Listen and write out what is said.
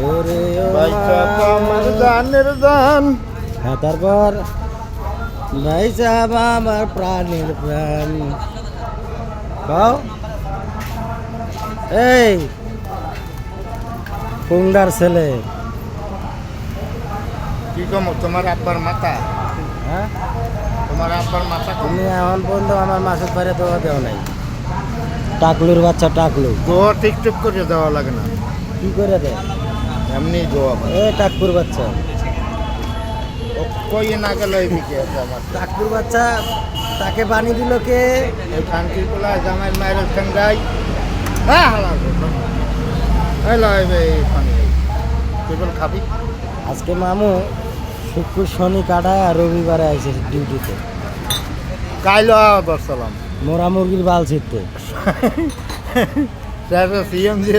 ওরে ও বাইচা মা। আমার জানের জান। হ্যাঁ তারপর ভাই সাহেব আমার প্রাণের প্রাণ কও এই কুন্ডার ছেলে কি কম তোমার আব্বার মাথা, হ্যাঁ তোমার আব্বার মাথা কম। তুমি এখন পর্যন্ত আমার মাসের বাইরে দেওয়া দেও নাই টাকলুর বাচ্চা টাকলু দোয়া টিকটুক করে দেওয়া লাগে না, কি করে দে এমনি দোয়া এ টাকুর বাচ্চা কই না গেল এইদিকে আছে আমার। টাকুর বাচ্চা তাকে পানি দিল কে এই কান্তির পোলা জামাই মায়ের সঙ্গাই হ্যাঁ হালা হ্যালো এই পানি তুই বল খাবি। আজকে মামু শুক্র শনি কাটায় আর রবিবারে আইছে ডিউটিতে কাইলো দর্শালাম মোরা মুরগির বাল ছিটতে সিএমজি